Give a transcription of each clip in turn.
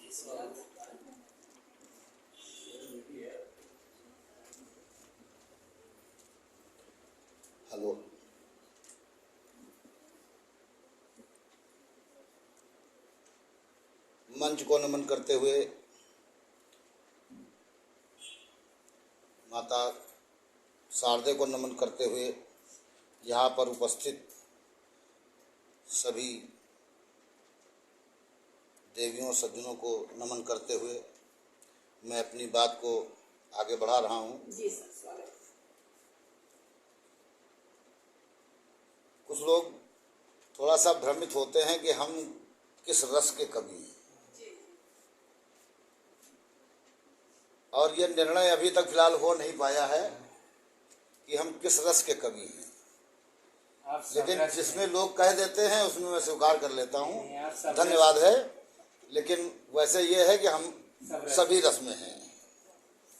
Hello, मंच को नमन करते हुए माता शारदे को नमन करते हुए यहाँ पर उपस्थित सभी देवियों सज्जनों को नमन करते हुए मैं अपनी बात को आगे बढ़ा रहा हूँ। जी सर, स्वागत। कुछ लोग थोड़ा सा भ्रमित होते हैं कि हम किस रस के कवि हैं, और ये निर्णय अभी तक फिलहाल हो नहीं पाया है कि हम किस रस के कवि हैं। लेकिन जिसमें लोग कह देते हैं उसमें मैं स्वीकार कर लेता हूँ, धन्यवाद है। लेकिन वैसे ये है कि हम सभी रस में हैं,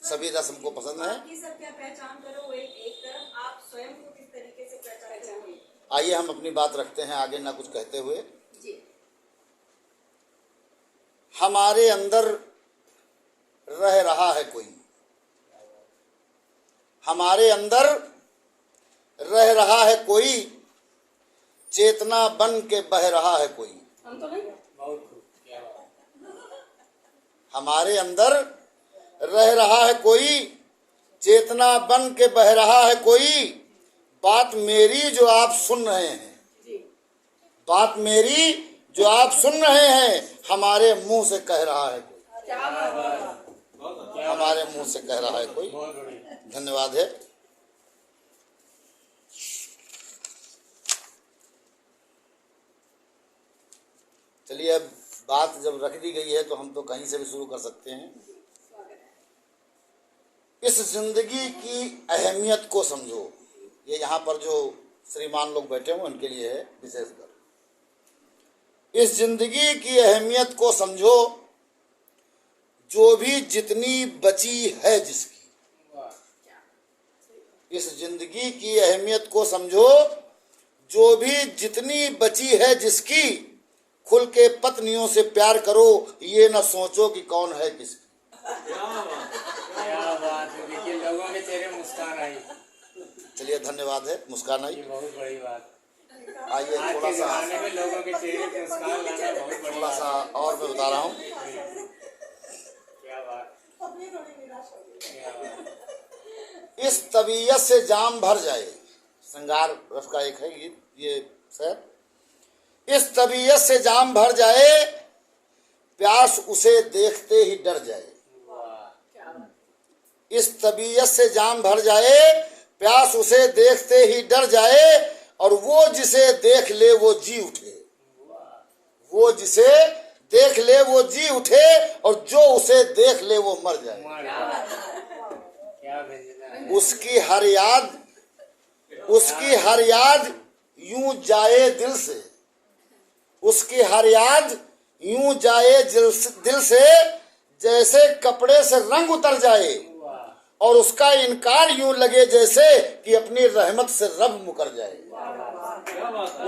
सभी रस हमको पसंद है। सब क्या पहचान करो, एक तरफ आप स्वयं को किस तरीके से पहचान। आइए हम अपनी बात रखते हैं आगे ना कुछ कहते हुए। जी। हमारे अंदर रह रहा है कोई, हमारे अंदर रह रहा है कोई, चेतना बन के बह रहा है कोई। हम तो नहीं। हमारे अंदर रह रहा है कोई, चेतना बन के बह रहा है कोई। बात मेरी जो आप सुन रहे हैं, बात मेरी जो आप सुन रहे हैं, हमारे मुंह से कह रहा है कोई, हमारे मुंह से कह रहा है कोई। धन्यवाद है। चलिए, अब बात जब रख दी गई है तो हम तो कहीं से भी शुरू कर सकते हैं। इस जिंदगी की अहमियत को समझो। ये यहाँ पर जो श्रीमान लोग बैठे हुए उनके लिए है विशेषकर। इस जिंदगी की अहमियत को समझो, जो भी जितनी बची है जिसकी। इस जिंदगी की अहमियत को समझो, जो भी जितनी बची है जिसकी। खुल के पत्नियों से प्यार करो, ये न सोचो कि कौन है किसकी। क्या बात है, देखिए लोगों के चेहरे मुस्कान आई। चलिए, धन्यवाद है, मुस्कान आई। ये बहुत बड़ी बात। आइए थोड़ा सा में लोगों के चेहरे पे मुस्कान लाना बहुत बड़ी थोड़ा सा और मैं बता रहा हूँ। क्या बात, क्या बात। इस तबीयत से जाम भर जाए, श्रृंगार रस का एक है ये सर। इस तबीयत से जाम भर जाए, प्यास उसे देखते ही डर जाए। इस तबीयत से जाम भर जाए, प्यास उसे देखते ही डर जाए। और वो जिसे देख ले वो जी उठे, वो जिसे देख ले वो जी उठे, और जो उसे देख ले वो मर जाए। उसकी हर याद, उसकी हर याद यूं जाए दिल से। उसकी हर याद यूं जाए दिल से, जैसे कपड़े से रंग उतर जाए। और उसका इनकार यूं लगे जैसे कि अपनी रहमत से रब मुकर जाए।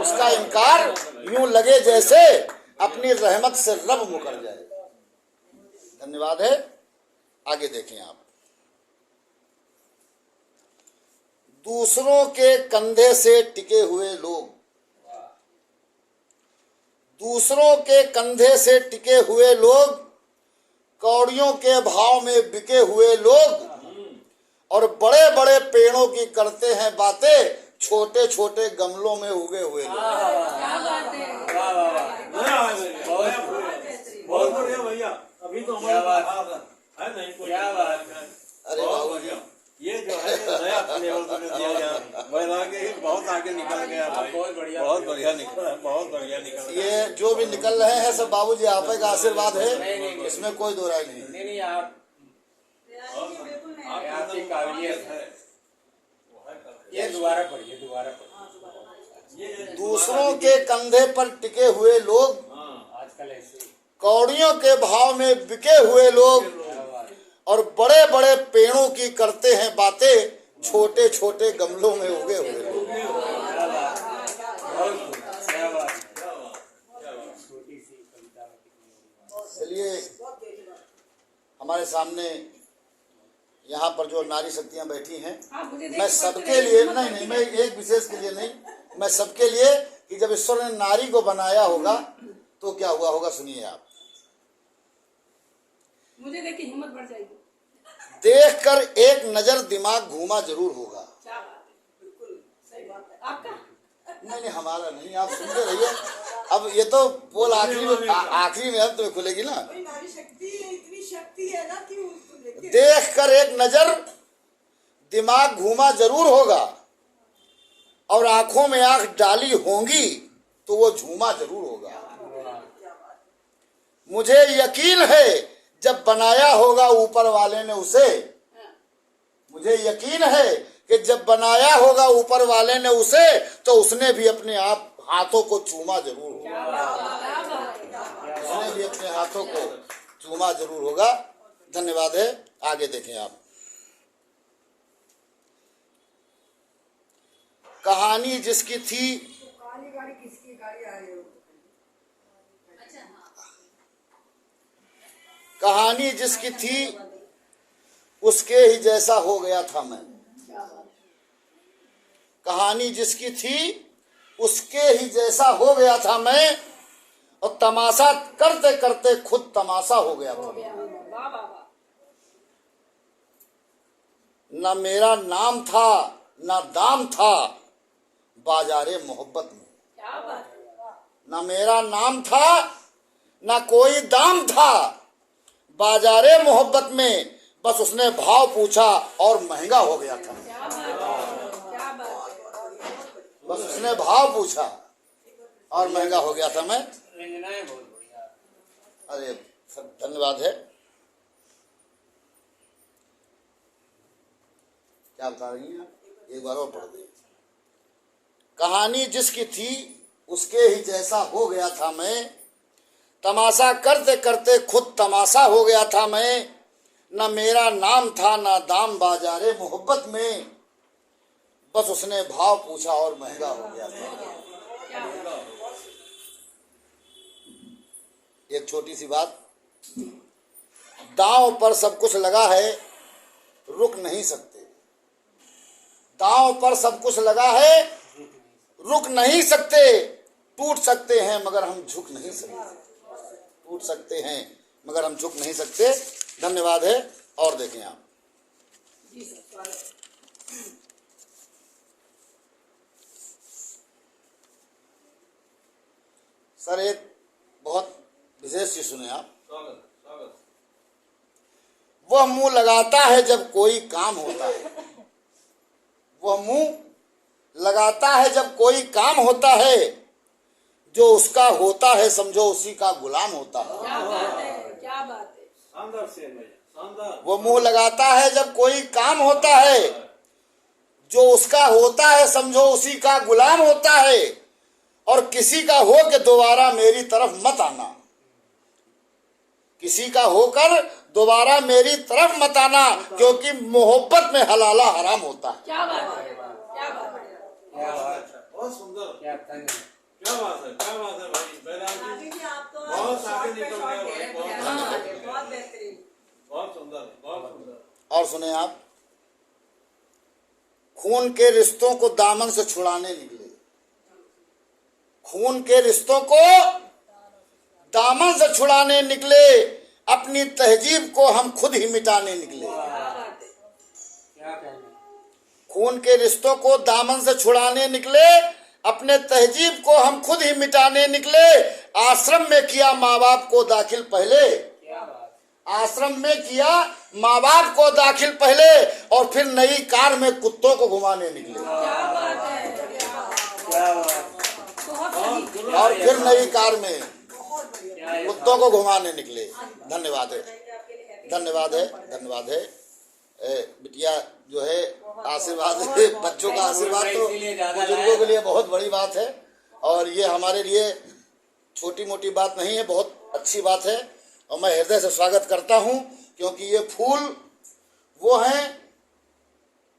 उसका इनकार यूं लगे जैसे अपनी रहमत से रब मुकर जाए। धन्यवाद है। आगे देखें आप। दूसरों के कंधे से टिके हुए लोग, दूसरों के कंधे से टिके हुए लोग, कौड़ियों के भाव में बिके हुए लोग, और बड़े बड़े पेड़ों की करते हैं बातें, छोटे छोटे गमलों में उगे हुए लोग। बहुत बढ़िया भैया, अभी तो हमारे है नहीं कोई। क्या बात है। अरे बाबू जी, ये जो है नया लेवल पर दिया गया, बहुत आगे निकल गया भाई। बहुत बढ़िया निकला है, बहुत बढ़िया निकला। ये जो भी निकल रहे हैं सब बाबूजी आप का आशीर्वाद है, इसमें कोई दो राय नहीं। नहीं आप आपकी काबिलियत है। ये दोबारा पढ़िए, दोबारा पढ़िए। दूसरों के कंधे पर टिके हुए लोग, आजकल ऐसे कौड़ियों के भाव में बिके हुए लोग, और बड़े बड़े पेड़ों की करते हैं बातें, छोटे छोटे गमलों में उगे हुए लोग। चलिए, हमारे सामने यहाँ पर जो नारी शक्तियाँ बैठी हैं, मुझे मैं सबके लिए नहीं, मैं एक विशेष के लिए नहीं, मैं सबके लिए कि जब ईश्वर ने नारी को बनाया होगा तो क्या हुआ होगा, सुनिए आप। मुझे देख के हिम्मत बढ़ जाएगी। देखकर एक नजर दिमाग घूमा जरूर होगा। क्या बात है, बिल्कुल सही बात है आपका। नहीं, हमारा नहीं, आप सुनते रहिए। अब ये तो बोल आखिरी में अब तो खुलेगी ना। नारी शक्ति इतनी शक्ति है ना कि देखकर एक नजर दिमाग घूमा जरूर होगा, और आंखों में आंख डाली होंगी तो वो झूमा जरूर होगा। मुझे यकीन है जब बनाया होगा ऊपर वाले ने उसे, मुझे यकीन है कि जब बनाया होगा ऊपर वाले ने उसे तो उसने भी अपने आप हाथों को चूमा जरूर होगा। उसने भी अपने हाथों को चूमा जरूर होगा। धन्यवाद है। आगे देखें आप। कहानी जिसकी थी, कहानी जिसकी थी उसके ही जैसा हो गया था मैं। कहानी जिसकी थी उसके ही जैसा हो गया था मैं, और तमाशा करते करते खुद तमाशा हो गया था। न मेरा नाम था न दाम था बाजारे मोहब्बत में। न मेरा नाम था न कोई दाम था बाजारे मोहब्बत में, बस उसने भाव पूछा और महंगा हो गया था। बस उसने भाव पूछा और महंगा हो गया था मैं। अरे सब धन्यवाद है। क्या बता रही हैं? एक बार और पढ़ दे। कहानी जिसकी थी उसके ही जैसा हो गया था मैं, तमाशा करते करते खुद तमाशा हो गया था मैं। न मेरा नाम था न दाम बाजारे मोहब्बत में, बस उसने भाव पूछा और महंगा हो गया था। एक छोटी सी बात, दांव पर सब कुछ लगा है रुक नहीं सकते। दांव पर सब कुछ लगा है रुक नहीं सकते। टूट सकते हैं मगर हम झुक नहीं सकते। टूट सकते हैं मगर हम झुक नहीं सकते। धन्यवाद है। और देखें आप। सर एक बहुत विशेष चीज सुने आप। वह मुंह लगाता है जब कोई काम होता है। वह मुंह लगाता है जब कोई काम होता है, जो उसका होता है समझो उसी का गुलाम होता है। क्या बात है, क्या बात है। शानदार से शानदार। वो मुंह लगाता है जब कोई काम होता है, जो उसका होता है समझो उसी का गुलाम होता है, और किसी का हो के दोबारा मेरी तरफ मत आना। किसी का होकर दोबारा मेरी तरफ मत आना, क्योंकि मोहब्बत में हलाला हराम होता है। क्या बात है, क्या बात है। बहुत सुंदर। क्या तंग है। क्या बात है भाई बैराम जी। आप तो बहुत आगे निकल गए भाई। बहुत बेहतरीन, बहुत सुंदर, बहुत सुंदर। और सुने आप, खून के रिश्तों को दामन से छुड़ाने निकले। खून के रिश्तों को दामन से छुड़ाने निकले, अपनी तहजीब को हम खुद ही मिटाने निकले। क्या कहना। खून के रिश्तों को दामन से छुड़ाने निकले, अपने तहजीब को हम खुद ही मिटाने निकले। आश्रम में किया माँ बाप को दाखिल पहले। क्या बात। आश्रम में किया माँ बाप को दाखिल पहले, और फिर नई कार में कुत्तों को घुमाने निकले। क्या बात है, क्या बात। बहुत सही। और फिर नई कार में कुत्तों को घुमाने निकले। धन्यवाद है। धन्यवाद है। धन्यवाद है। बिटिया जो है आशीर्वाद, बच्चों का आशीर्वाद तो बुजुर्गों के लिए बहुत बड़ी बात है, और ये हमारे लिए छोटी मोटी बात नहीं है, बहुत अच्छी बात है। और मैं हृदय से स्वागत करता हूँ, क्योंकि ये फूल वो हैं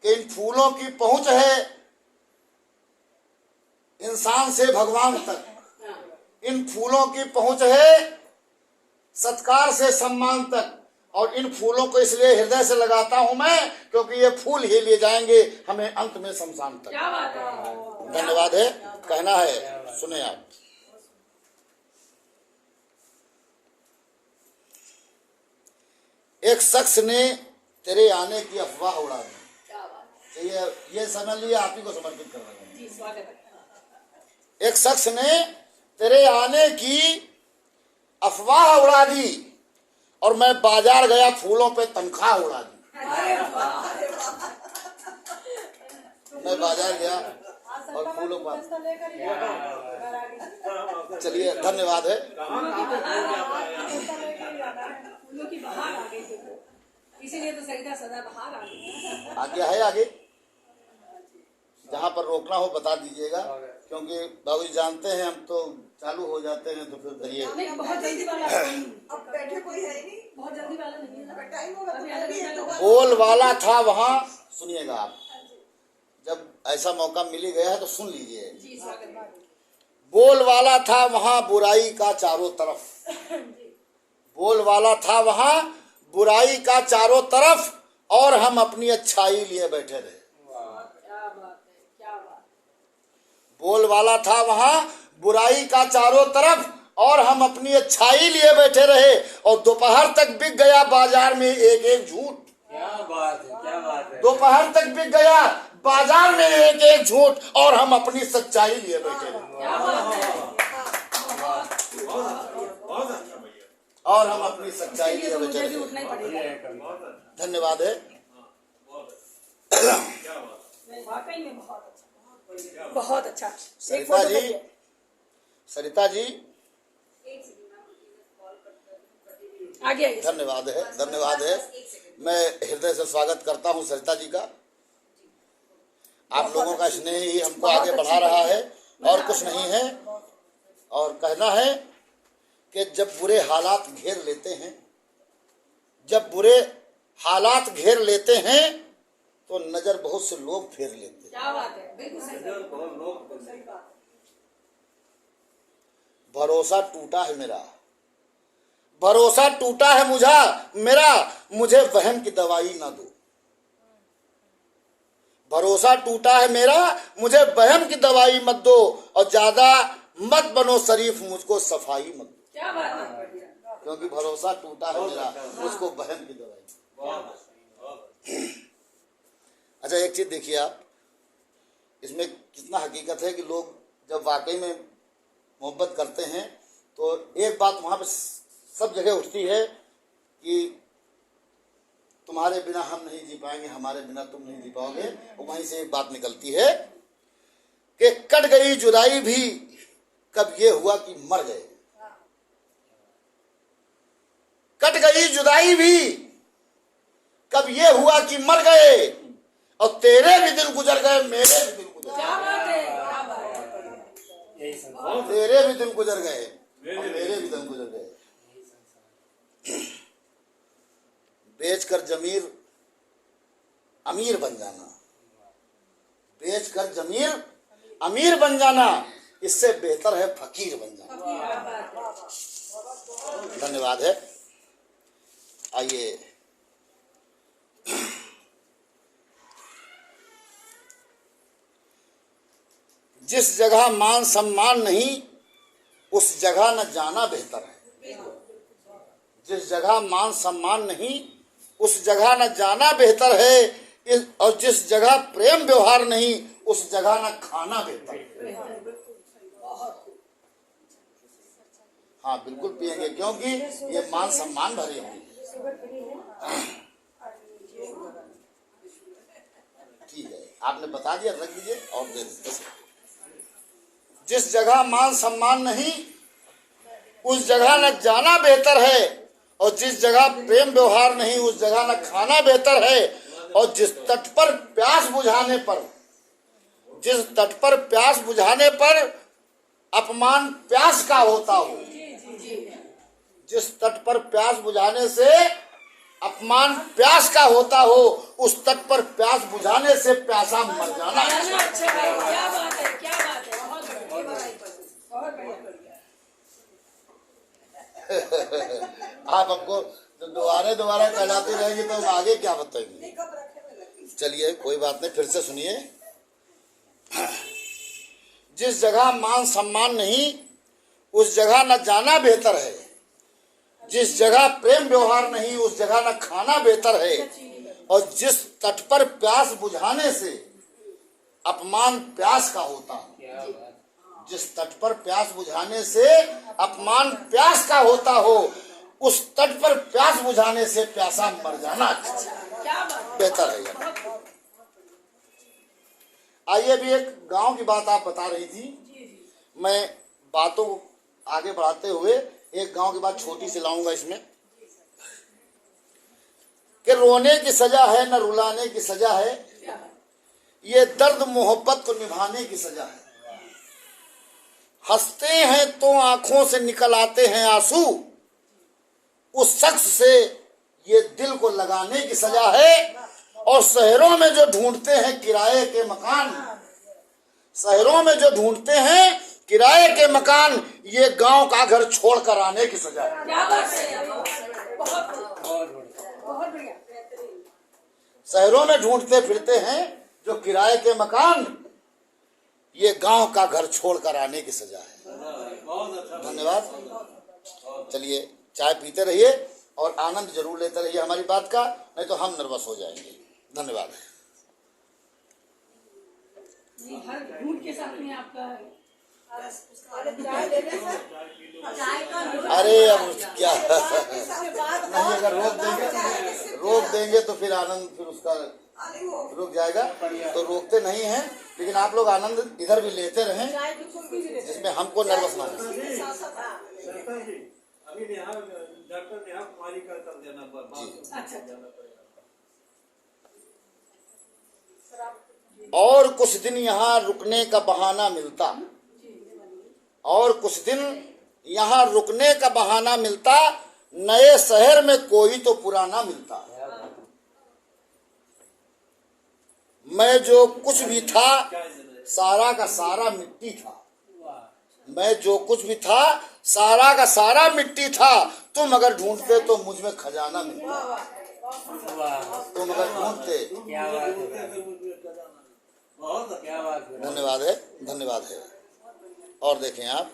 कि इन फूलों की पहुंच है इंसान से भगवान तक। इन फूलों की पहुंच है सत्कार से सम्मान तक, और इन फूलों को इसलिए हृदय से लगाता हूं मैं क्योंकि ये फूल ही ले जाएंगे हमें अंत में शमशान तक। क्या बात है। धन्यवाद है। कहना है, सुने आप। एक शख्स ने तेरे आने की अफवाह उड़ा दी। क्या बात है। ये समझ लिया, आप ही को समर्पित कर रहा हूं। जी स्वागत है। एक शख्स ने तेरे आने की अफवाह उड़ा दी और मैं बाजार गया, फूलों पे तनख्वाह उड़ा दी। मैं बाजार गया और फूलों पर। चलिए, धन्यवाद है। फूलों की बहार आ गई देखो, इसीलिए तो सरिता सदा बहार आ गई। आज्ञा है आगे, जहाँ पर रोकना हो बता दीजिएगा, क्योंकि बाबूजी जानते हैं हम तो चालू हो जाते हैं तो फिर करिए। नहीं, बहुत जल्दी वाला अब बैठे कोई है ही नहीं, बहुत जल्दी वाला नहीं है ना। टाइम होगा तो जल्दी है तो बोल वाला था वहाँ, सुनिएगा आप, जब ऐसा मौका मिल ही गया है तो सुन लीजिए। जी स्वागत है। बोल वाला था वहाँ बुराई का चारों तरफ, बोल वाला था वहाँ बुराई का चारों तरफ, और हम अपनी अच्छाई लिए बैठे रहे। क्या बात है, क्या बात। बोल वाला था वहाँ बुराई का चारों तरफ, और हम अपनी अच्छाई लिए बैठे रहे, और दोपहर तक बिक गया बाजार में एक एक झूठ। क्या बात है, क्या बात है। दोपहर तक बिक गया बाजार में एक एक झूठ, और हम अपनी सच्चाई लिए बैठे रहे, क्या बात है। और हम अपनी सच्चाई लिए तो बैठे मुझे भी रहे। उठना ही पड़ेगा। धन्यवाद है। वाकई में बहुत अच्छा, बहुत अच्छा। एक सरिता फोटो जी, करिए। सरिता जी, आगे आइए। धन्यवाद है, धन्यवाद है। मैं हृदय से स्वागत करता हूं सरिता जी का। आप लोगों का स्नेह ही हमको आगे बढ़ा रहा है, और कुछ नहीं है। और कहना है कि जब बुरे हालात घेर लेते हैं, जब बुरे हालात घेर लेते हैं तो नजर बहुत से लोग फेर लेते हैं। क्या बात है, बिल्कुल सही बात। भरोसा टूटा है मेरा, भरोसा टूटा है मेरा, मुझे वहम की दवाई ना दो। भरोसा टूटा है मेरा, मुझे वहम की दवाई मत दो, और ज्यादा मत बनो शरीफ, मुझको सफाई मत दो। क्या बात है। क्योंकि भरोसा टूटा है मेरा, मुझको वहम की दवाई। अच्छा, एक चीज देखिए आप, इसमें कितना हकीकत है कि लोग जब वाकई में मोहब्बत करते हैं तो एक बात वहां पे सब जगह उठती है कि तुम्हारे बिना हम नहीं जी पाएंगे, हमारे बिना तुम नहीं जी पाओगे। और वहीं से एक बात निकलती है कि कट गई जुदाई भी कब ये हुआ कि मर गए। कट गई जुदाई भी कब ये हुआ कि मर गए, और तेरे भी दिन गुजर गए, मेरे भी दिन गुजर क्या गए। बात है, क्या बात है। यही संसार, तेरे भी दिन गुजर गए और मेरे भी दिन गुजर गए। बेचकर जमीर अमीर बन जाना, बेचकर जमीर अमीर बन जाना, इससे बेहतर है फकीर बन जाना। क्या बात है। धन्यवाद है। आइए, जिस जगह मान सम्मान नहीं उस जगह न जाना बेहतर है। जिस जगह मान सम्मान नहीं उस जगह न जाना बेहतर है, और जिस जगह प्रेम व्यवहार नहीं उस जगह न खाना बेहतर है। हाँ बिल्कुल पिएंगे, क्योंकि ये मान सम्मान भरे होंगे। ठीक है, आपने बता दिया, रख दीजिए और दे दीजिए। जिस जगह मान सम्मान नहीं उस जगह न जाना बेहतर है, और जिस जगह प्रेम व्यवहार नहीं उस जगह न खाना बेहतर है, और जिस तट पर प्यास बुझाने पर, जिस तट पर प्यास बुझाने पर अपमान प्यास का होता हो, जिस तट पर प्यास बुझाने से अपमान प्यास का होता हो, उस तट पर प्यास बुझाने से प्यासा मर जाना। अच्छा भाई, क्या बात है, क्या बात है। बहुत बढ़िया। आप हमको तो दोबारा कहलाती रहेगी तो हम आगे क्या बताएंगे। चलिए कोई बात नहीं, फिर से सुनिए। जिस जगह मान सम्मान नहीं उस जगह न जाना बेहतर है, जिस जगह प्रेम व्यवहार नहीं उस जगह न खाना बेहतर है, और जिस तट पर प्यास बुझाने से अपमान प्यास का होता है, क्या बात। जिस तट पर प्यास बुझाने से अपमान प्यास का होता हो, उस तट पर प्यास बुझाने से प्यासा मर जाना क्या बात। बेहतर है। आइए भी एक गांव की बात आप बता रही थी, मैं बातों को आगे बढ़ाते हुए एक गांव की बात छोटी सी लाऊंगा इसमें, कि रोने की सजा है न रुलाने की सजा है, ये दर्द मोहब्बत को निभाने की सजा है। हंसते हैं तो आंखों से निकल आते हैं आंसू, उस शख्स से ये दिल को लगाने की सजा है। और शहरों में जो ढूंढते हैं किराए के मकान, शहरों में जो ढूंढते हैं किराए के मकान, ये गांव का घर छोड़ कर आने की सजा है। क्या बात है। बहुत बढ़िया। शहरों में ढूंढते फिरते हैं जो किराए के मकान, ये गांव का घर छोड़कर आने की सजा है। बहुत अच्छा। धन्यवाद। चलिए चाय पीते रहिए और आनंद जरूर लेते रहिए हमारी बात का, नहीं तो हम नर्वस हो जाएंगे। धन्यवाद। हर घूट के साथ में आपका अरे अब क्या नहीं, अगर रोक देंगे तो फिर आनंद फिर उसका रुक जाएगा, तो रोकते नहीं हैं, लेकिन आप लोग आनंद इधर भी लेते रहें जिसमें हमको नर्वस ना हो। अभी यहाँ डॉक्टर ने यहाँ कुमारी कर देना। अच्छा। और कुछ दिन यहाँ रुकने का बहाना मिलता, और कुछ दिन यहाँ रुकने का बहाना मिलता, नए शहर में कोई तो पुराना मिलता। मैं जो कुछ भी था सारा का सारा मिट्टी था, मैं जो कुछ भी था सारा का सारा मिट्टी था, तुम अगर ढूंढते तो मुझ में खजाना मिलता। तुम अगर ढूंढते। क्या बात है। क्या बात है। धन्यवाद है, धन्यवाद है। और देखें आप,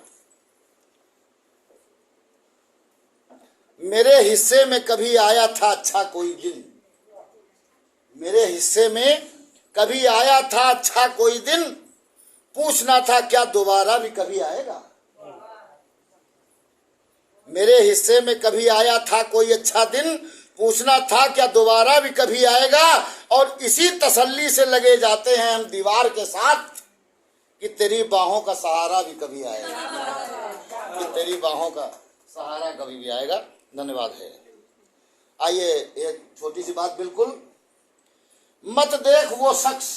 मेरे हिस्से में कभी आया था अच्छा कोई दिन, मेरे हिस्से में कभी आया था अच्छा कोई दिन, पूछना था क्या दोबारा भी कभी आएगा। मेरे हिस्से में कभी आया था कोई अच्छा दिन, पूछना था क्या दोबारा भी कभी आएगा। और इसी तसल्ली से लगे जाते हैं हम दीवार के साथ कि तेरी बाहों का सहारा भी कभी आएगा, कि तेरी बाहों का सहारा कभी भी आएगा। धन्यवाद है। आइए एक छोटी सी बात, बिल्कुल मत देख वो शख्स,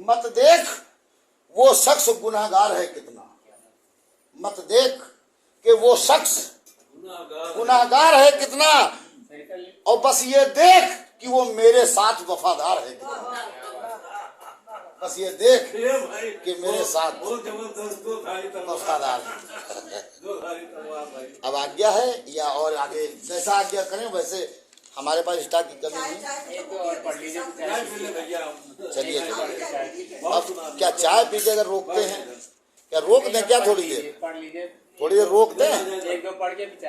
मत देख वो शख्स गुनाहगार है कितना, मत देख कि वो शख्स गुनाहगार है कितना, और बस ये देख कि वो मेरे साथ वफादार है कितना, बस ये देख कि मेरे साथ वफादार है। अब आज्ञा है या और आगे जैसा आज्ञा करें वैसे, हमारे पास स्टॉक की कमी नहीं। चलिए अब क्या चाय पी के अगर रोकते हैं, क्या रोक दें क्या थोड़ी देर, पढ़ लीजिए, थोड़ी देर रोक दें। एक दो पढ़ के